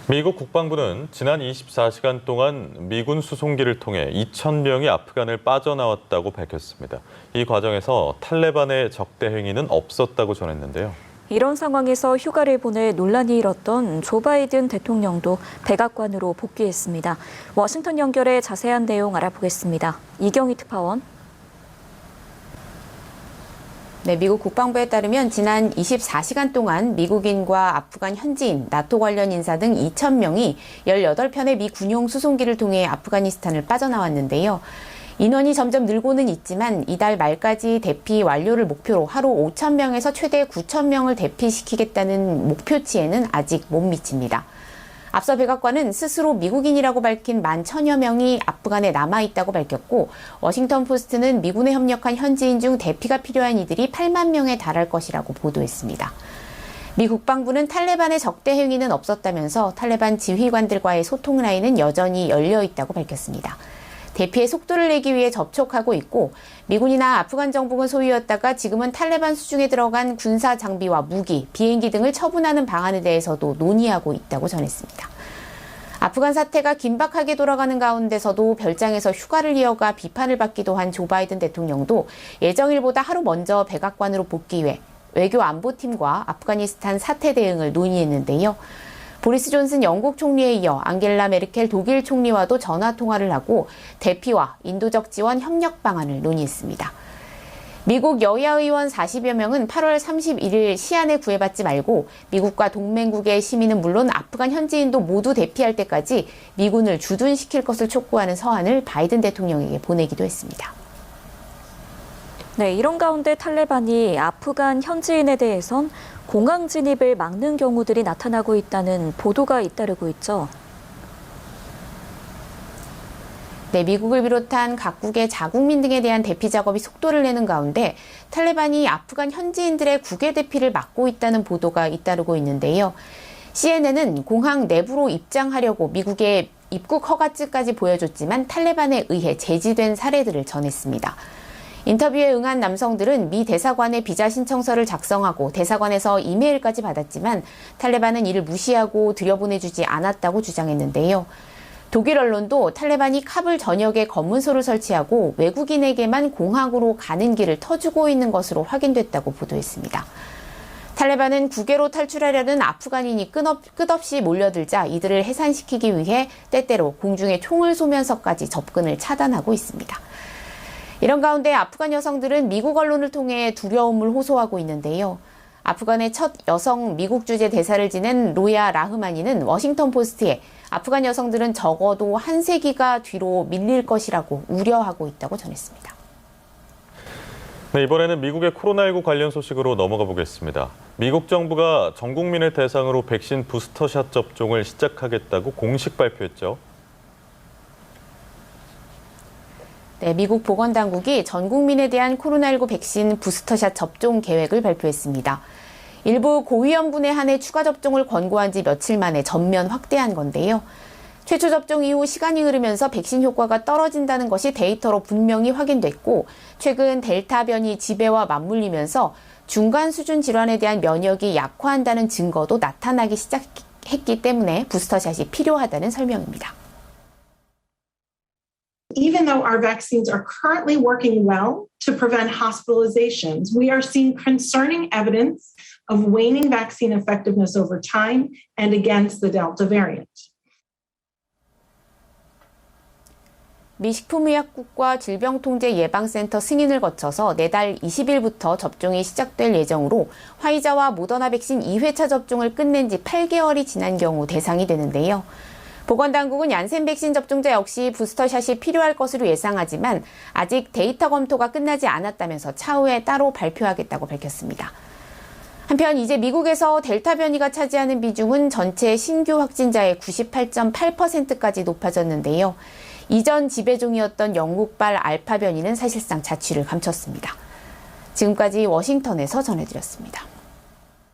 미국 국방부는 지난 24시간 동안 미군 수송기를 통해 2,000명이 아프간을 빠져나왔다고 밝혔습니다. 이 과정에서 탈레반의 적대 행위는 없었다고 전했는데요. 이런 상황에서 휴가를 보낼 논란이 일었던 조 바이든 대통령도 백악관으로 복귀했습니다. 워싱턴 연결해 자세한 내용 알아보겠습니다. 이경희 특파원. 네, 미국 국방부에 따르면 지난 24시간 동안 미국인과 아프간 현지인, 나토 관련 인사 등 2,000명이 18편의 미 군용 수송기를 통해 아프가니스탄을 빠져나왔는데요. 인원이 점점 늘고는 있지만 이달 말까지 대피 완료를 목표로 하루 5,000명에서 최대 9,000명을 대피시키겠다는 목표치에는 아직 못 미칩니다. 앞서 백악관은 스스로 미국인이라고 밝힌 11,000여 명이 아프간에 남아있다고 밝혔고, 워싱턴 포스트는 미군에 협력한 현지인 중 대피가 필요한 이들이 8만 명에 달할 것이라고 보도했습니다. 미 국방부는 탈레반의 적대 행위는 없었다면서 탈레반 지휘관들과의 소통 라인은 여전히 열려 있다고 밝혔습니다. 대피에 속도를 내기 위해 접촉하고 있고, 미군이나 아프간 정복은 소유였다가 지금은 탈레반 수중에 들어간 군사 장비와 무기, 비행기 등을 처분하는 방안에 대해서도 논의하고 있다고 전했습니다. 아프간 사태가 긴박하게 돌아가는 가운데서도 별장에서 휴가를 이어가 비판을 받기도 한 조 바이든 대통령도 예정일보다 하루 먼저 백악관으로 복귀해 외교 안보팀과 아프가니스탄 사태 대응을 논의했는데요. 보리스 존슨 영국 총리에 이어 앙겔라 메르켈 독일 총리와도 전화 통화를 하고 대피와 인도적 지원 협력 방안을 논의했습니다. 미국 여야 의원 40여 명은 8월 31일 시한에 구애받지 말고 미국과 동맹국의 시민은 물론 아프간 현지인도 모두 대피할 때까지 미군을 주둔시킬 것을 촉구하는 서한을 바이든 대통령에게 보내기도 했습니다. 네, 이런 가운데 탈레반이 아프간 현지인에 대해선 공항 진입을 막는 경우들이 나타나고 있다는 보도가 잇따르고 있죠. 네, 미국을 비롯한 각국의 자국민 등에 대한 대피 작업이 속도를 내는 가운데 탈레반이 아프간 현지인들의 국외 대피를 막고 있다는 보도가 잇따르고 있는데요. CNN은 공항 내부로 입장하려고 미국의 입국 허가증까지 보여줬지만 탈레반에 의해 제지된 사례들을 전했습니다. 인터뷰에 응한 남성들은 미 대사관에 비자 신청서를 작성하고 대사관에서 이메일까지 받았지만 탈레반은 이를 무시하고 들여보내주지 않았다고 주장했는데요. 독일 언론도 탈레반이 카불 전역에 검문소를 설치하고 외국인에게만 공항으로 가는 길을 터주고 있는 것으로 확인됐다고 보도했습니다. 탈레반은 국외로 탈출하려는 아프간인이 끝없이 몰려들자 이들을 해산시키기 위해 때때로 공중에 총을 쏘면서까지 접근을 차단하고 있습니다. 이런 가운데 아프간 여성들은 미국 언론을 통해 두려움을 호소하고 있는데요. 아프간의 첫 여성 미국 주재 대사를 지낸 로야 라흐마니는 워싱턴 포스트에 아프간 여성들은 적어도 한 세기가 뒤로 밀릴 것이라고 우려하고 있다고 전했습니다. 네, 이번에는 미국의 코로나19 관련 소식으로 넘어가 보겠습니다. 미국 정부가 전 국민을 대상으로 백신 부스터샷 접종을 시작하겠다고 공식 발표했죠. 네, 미국 보건당국이 전 국민에 대한 코로나19 백신 부스터샷 접종 계획을 발표했습니다. 일부 고위험군에 한해 추가 접종을 권고한 지 며칠 만에 전면 확대한 건데요. 최초 접종 이후 시간이 흐르면서 백신 효과가 떨어진다는 것이 데이터로 분명히 확인됐고, 최근 델타 변이 지배와 맞물리면서 중간 수준 질환에 대한 면역이 약화한다는 증거도 나타나기 시작했기 때문에 부스터샷이 필요하다는 설명입니다. Even though our vaccines are currently working well to prevent hospitalizations, we are seeing concerning evidence of waning vaccine effectiveness over time and against the Delta variant. 미 식품의약국과 질병통제예방센터 승인을 거쳐서 내달 20일부터 접종이 시작될 예정으로 화이자와 모더나 백신 2회차 접종을 끝낸 지 8개월이 지난 경우 대상이 되는데요. 보건당국은 얀센 백신 접종자 역시 부스터샷이 필요할 것으로 예상하지만 아직 데이터 검토가 끝나지 않았다면서 차후에 따로 발표하겠다고 밝혔습니다. 한편 이제 미국에서 델타 변이가 차지하는 비중은 전체 신규 확진자의 98.8%까지 높아졌는데요. 이전 지배종이었던 영국발 알파 변이는 사실상 자취를 감췄습니다. 지금까지 워싱턴에서 전해드렸습니다.